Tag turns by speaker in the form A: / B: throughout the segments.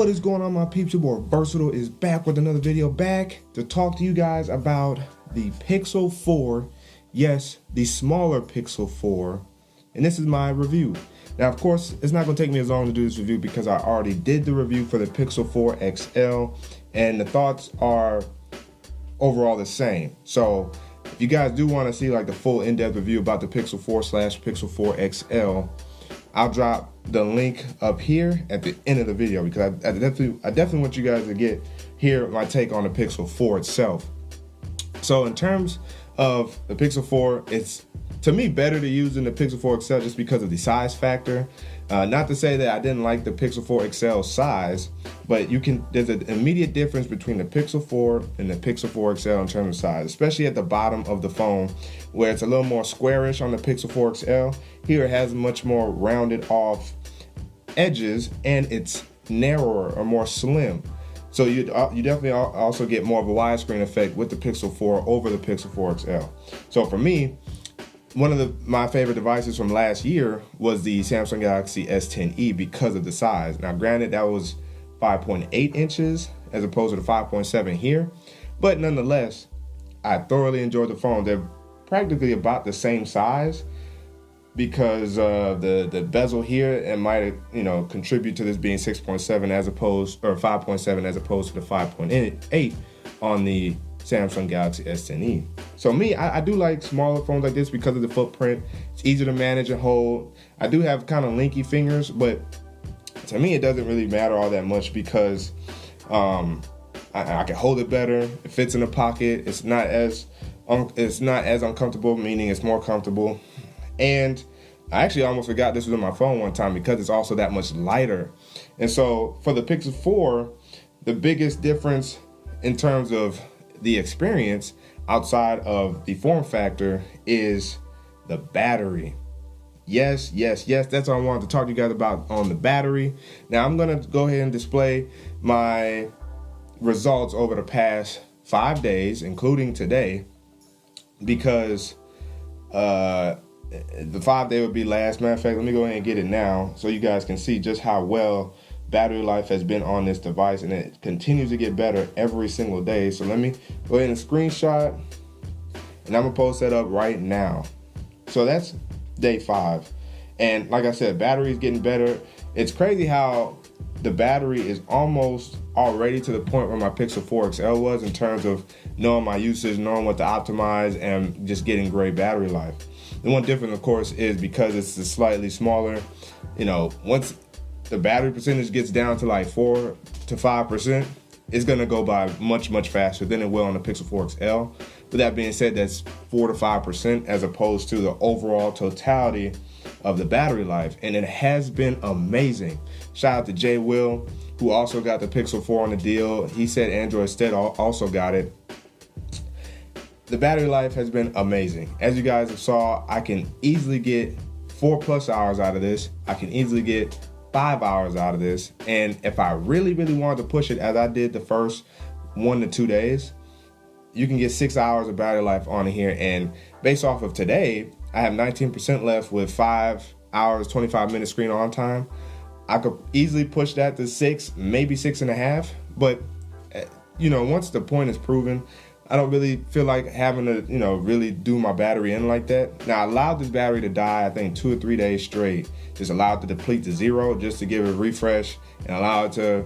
A: What is going on, my peeps? Your boy Versatile is back with another video, back to talk to you guys about the Pixel 4. Yes, the smaller Pixel 4. And this is my review. Now, of course, it's not going to take me as long to do this review because I already did the review for the Pixel 4 XL. And the thoughts are overall the same. So if you guys do want to see like the full in-depth review about the Pixel 4/Pixel 4 XL, I'll drop the link up here at the end of the video because I definitely want you guys to hear my take on the Pixel 4 itself. So in terms of the Pixel 4, it's to me better to use than the Pixel 4 XL just because of the size factor. Not to say that I didn't like the Pixel 4 XL size, but there's an immediate difference between the Pixel 4 and the Pixel 4 XL in terms of size, especially at the bottom of the phone where it's a little more squarish on the Pixel 4 XL. Here it has much more rounded off edges and it's narrower or more slim. So you definitely also get more of a widescreen effect with the Pixel 4 over the Pixel 4 XL. So for me, one of my favorite devices from last year was the Samsung Galaxy S10e because of the size. Now granted, that was 5.8 inches as opposed to the 5.7 here, but nonetheless, I thoroughly enjoyed the phone. They're practically about the same size because the bezel here, it might contribute to this being 6.7 as opposed, or 5.7 as opposed to the 5.8 on the Samsung Galaxy S10e. So me, I do like smaller phones like this because of the footprint. It's easier to manage and hold. I do have kind of linky fingers, but to me it doesn't really matter all that much because I can hold it better. It fits in the pocket. It's not as uncomfortable, meaning it's more comfortable. And I actually almost forgot this was on my phone one time because it's also that much lighter. And so for the Pixel 4, the biggest difference in terms of the experience outside of the form factor is the battery. Yes, that's what I wanted to talk to you guys about on the battery. Now I'm gonna go ahead and display my results over the past 5 days, including today, because the 5 day would be last. Matter of fact, let me go ahead and get it now so you guys can see just how well battery life has been on this device, and it continues to get better every single day. So let me go ahead and screenshot, and I'm gonna post that up right now. So that's day 5, and like I said, battery is getting better. It's crazy how the battery is almost already to the point where my Pixel 4 XL was in terms of knowing my usage, knowing what to optimize, and just getting great battery life. The one difference, of course, is because it's a slightly smaller, once the battery percentage gets down to like 4 to 5%, it's gonna go by much faster than it will on the Pixel 4 XL. With that being said, that's 4 to 5% as opposed to the overall totality of the battery life. And it has been amazing. Shout out to Jay Will, who also got the Pixel 4 on the deal. He said Android Stead also got it. The battery life has been amazing. As you guys have saw, I can easily get 4+ hours out of this. I can easily get 5 hours out of this. And if I really wanted to push it, as I did the first 1 to 2 days, you can get 6 hours of battery life on here. And based off of today, I have 19% left with 5 hours, 25 minutes screen on time. I could easily push that to 6, maybe 6.5. But once the point is proven, I don't really feel like having to, really do my battery in like that. Now, I allowed this battery to die, I think 2 or 3 days straight. Just allowed it to deplete to 0 just to give it a refresh and allow it to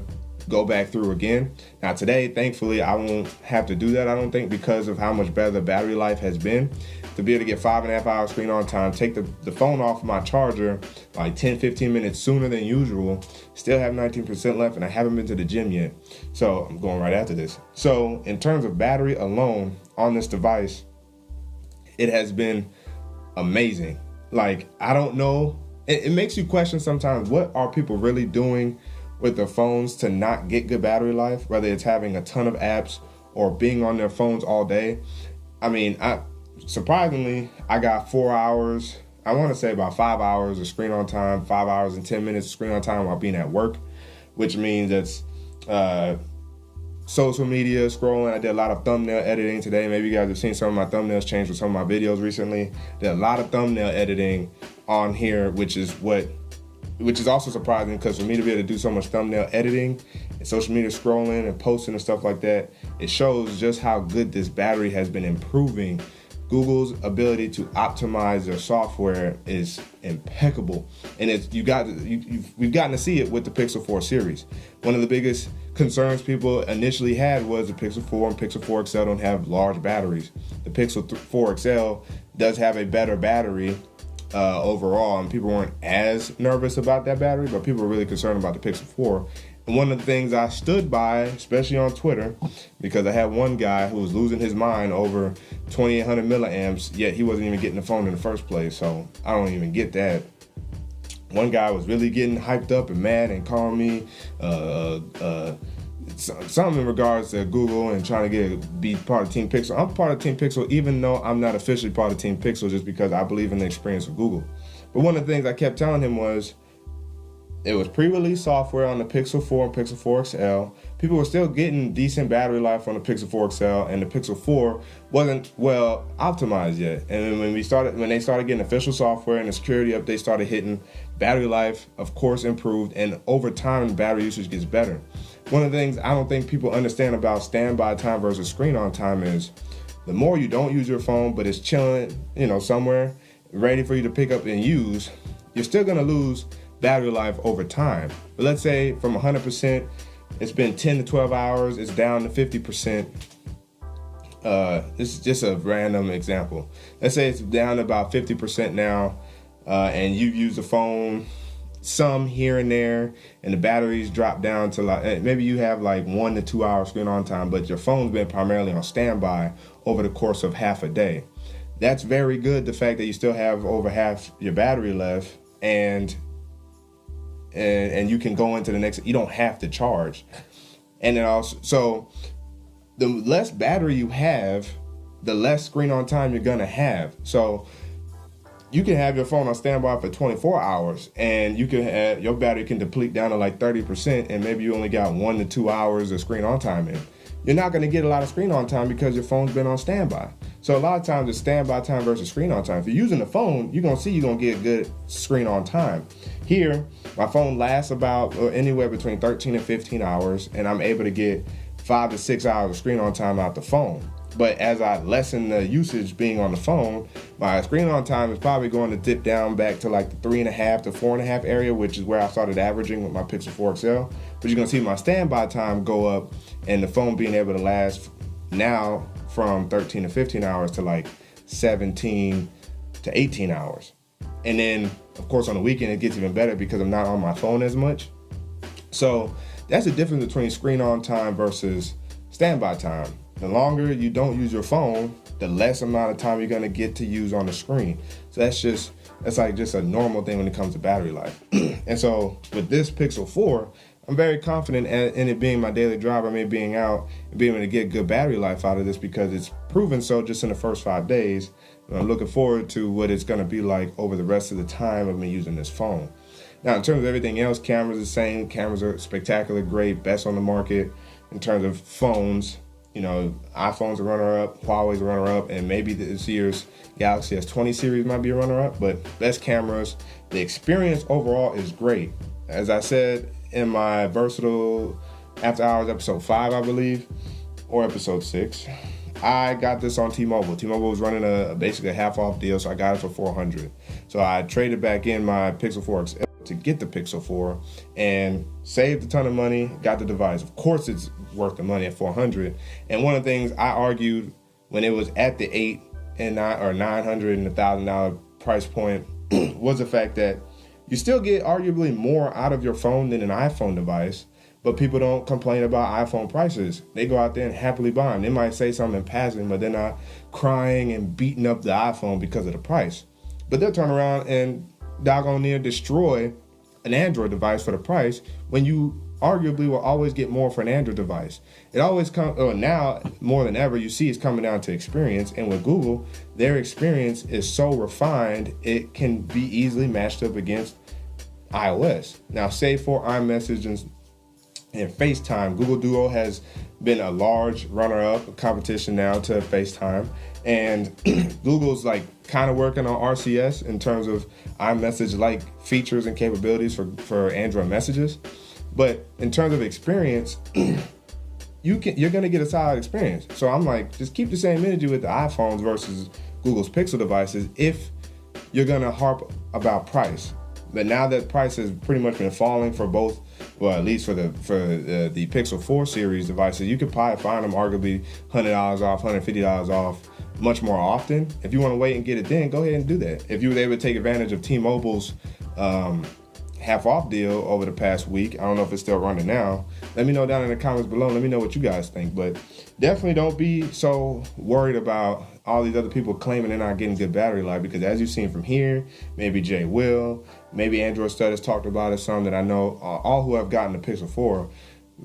A: go back through again. Now today, thankfully, I won't have to do that, I don't think, because of how much better the battery life has been. To be able to get 5.5 hours screen on time, take the phone off my charger like 10-15 minutes sooner than usual, still have 19% left, and I haven't been to the gym yet. So I'm going right after this. So in terms of battery alone on this device, it has been amazing. Like, I don't know, it makes you question sometimes, what are people really doing with their phones to not get good battery life, whether it's having a ton of apps or being on their phones all day. I mean, surprisingly, I got 4 hours, I want to say about 5 hours of screen on time, 5 hours and 10 minutes of screen on time while being at work, which means it's social media scrolling. I did a lot of thumbnail editing today. Maybe you guys have seen some of my thumbnails change with some of my videos recently. Did a lot of thumbnail editing on here, which is what which is also surprising because for me to be able to do so much thumbnail editing and social media scrolling and posting and stuff like that, it shows just how good this battery has been improving. Google's ability to optimize their software is impeccable, and we've gotten to see it with the Pixel 4 series. One of the biggest concerns people initially had was the Pixel 4 and Pixel 4 XL don't have large batteries. The Pixel 4 XL does have a better battery overall, and people weren't as nervous about that battery, but people were really concerned about the Pixel 4. And one of the things I stood by, especially on Twitter, because I had one guy who was losing his mind over 2800 milliamps, yet he wasn't even getting the phone in the first place, so I don't even get that. One guy was really getting hyped up and mad and calling me something in regards to Google and trying to be part of Team Pixel. I'm part of Team Pixel even though I'm not officially part of Team Pixel, just because I believe in the experience of Google. But one of the things I kept telling him was, it was pre-release software on the Pixel 4 and Pixel 4 XL. People were still getting decent battery life on the Pixel 4 XL, and the Pixel 4 wasn't well optimized yet. And when they started getting official software and the security updates started hitting, battery life, of course, improved, and over time, battery usage gets better. One of the things I don't think people understand about standby time versus screen on time is, the more you don't use your phone, but it's chilling, somewhere, ready for you to pick up and use, you're still gonna lose battery life over time. But let's say from 100%, it's been 10 to 12 hours, it's down to 50%. This is just a random example. Let's say it's down to about 50% now, and you've used the phone some here and there, and the batteries drop down to maybe you have 1 to 2 hours screen on time, but your phone's been primarily on standby over the course of half a day. That's very good, the fact that you still have over half your battery left, and you can go into the next, you don't have to charge. And then also, so the less battery you have, the less screen on time you're gonna have. So you can have your phone on standby for 24 hours and your battery can deplete down to 30%, and maybe you only got 1 to 2 hours of screen on time in. You're not gonna get a lot of screen on time because your phone's been on standby. So a lot of times it's standby time versus screen on time. If you're using the phone, you're gonna get good screen on time. Here, my phone lasts about anywhere between 13 and 15 hours, and I'm able to get 5 to 6 hours of screen on time out the phone. But as I lessen the usage being on the phone, my screen on time is probably going to dip down back to the 3.5 to 4.5 area, which is where I started averaging with my Pixel 4 XL. But you're gonna see my standby time go up, and the phone being able to last now from 13 to 15 hours to 17 to 18 hours. And then, of course, on the weekend, it gets even better because I'm not on my phone as much. So that's the difference between screen on time versus standby time. The longer you don't use your phone, the less amount of time you're gonna get to use on the screen. So that's just a normal thing when it comes to battery life. And so with this Pixel 4, I'm very confident in it being my daily driver, me being out and being able to get good battery life out of this, because it's proven so just in the first 5 days. And I'm looking forward to what it's gonna be like over the rest of the time of me using this phone. Now, in terms of everything else, cameras are the same. Cameras are spectacular, great, best on the market. In terms of phones, iPhone's a runner-up, Huawei's a runner-up, and maybe this year's Galaxy S20 series might be a runner-up, but best cameras. The experience overall is great. As I said in my Versatile After Hours episode 5, I believe, or episode 6, I got this on T-Mobile. T-Mobile was running basically a half-off deal, so I got it for $400. So I traded back in my Pixel 4 XL to get the Pixel 4 and saved a ton of money, got the device. Of course it's worth the money at $400. And one of the things I argued when it was at the $800 and $900 and $1,000 price point was the fact that you still get arguably more out of your phone than an iPhone device, but people don't complain about iPhone prices. They go out there and happily buy them. They might say something in passing, but they're not crying and beating up the iPhone because of the price. But they'll turn around and doggone near destroy an Android device for the price, when you arguably will always get more for an Android device. It always comes, or now more than ever, you see it's coming down to experience. And with Google, their experience is so refined, it can be easily matched up against iOS. Now, save for iMessage and FaceTime, Google Duo has been a large runner-up competition now to FaceTime, and Google's like kind of working on RCS in terms of iMessage-like features and capabilities for Android messages. But in terms of experience, you're gonna get a solid experience. So I'm like, just keep the same energy with the iPhones versus Google's Pixel devices if you're gonna harp about price. But now that price has pretty much been falling for both, well, at least for the Pixel 4 series devices, you could probably find them arguably $100 off, $150 off much more often. If you want to wait and get it then, go ahead and do that. If you were able to take advantage of T-Mobile's half off deal over the past week, I don't know if it's still running now, let me know down in the comments below. Let me know what you guys think. But definitely don't be so worried about all these other people claiming they're not getting good battery life, because as you've seen from here, maybe Jay Will, maybe Android Studies talked about it, some that I know, all who have gotten the Pixel 4,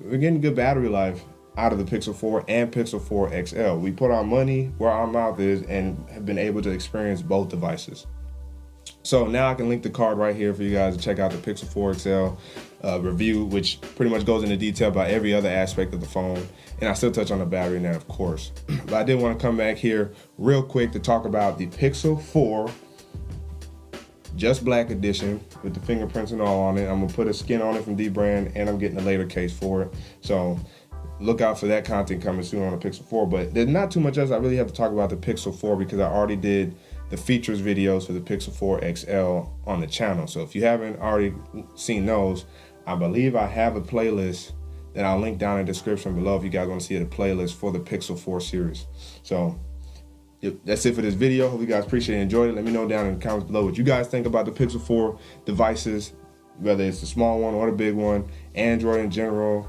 A: we're getting good battery life out of the Pixel 4 and Pixel 4 XL. We put our money where our mouth is and have been able to experience both devices. So now I can link the card right here for you guys to check out the Pixel 4 XL review, which pretty much goes into detail about every other aspect of the phone. And I still touch on the battery in that, of course. But I did want to come back here real quick to talk about the Pixel 4 Just Black edition with the fingerprints and all on it. I'm gonna put a skin on it from D-Brand, and I'm getting a later case for it. So look out for that content coming soon on the Pixel 4. But there's not too much else I really have to talk about the Pixel 4, because I already did the features videos for the Pixel 4 XL on the channel. So if you haven't already seen those, I believe I have a playlist that I'll link down in the description below if you guys want to see the playlist for the Pixel 4 series. So that's it for this video. Hope you guys appreciate and enjoyed it. Let me know down in the comments below what you guys think about the Pixel 4 devices, whether it's the small one or the big one, Android in general,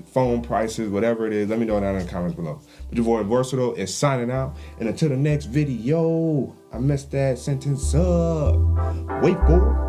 A: phone prices, whatever it is. Let me know down in the comments below. But your boy Versatile is signing out, and until the next video, I messed that sentence up. Wait for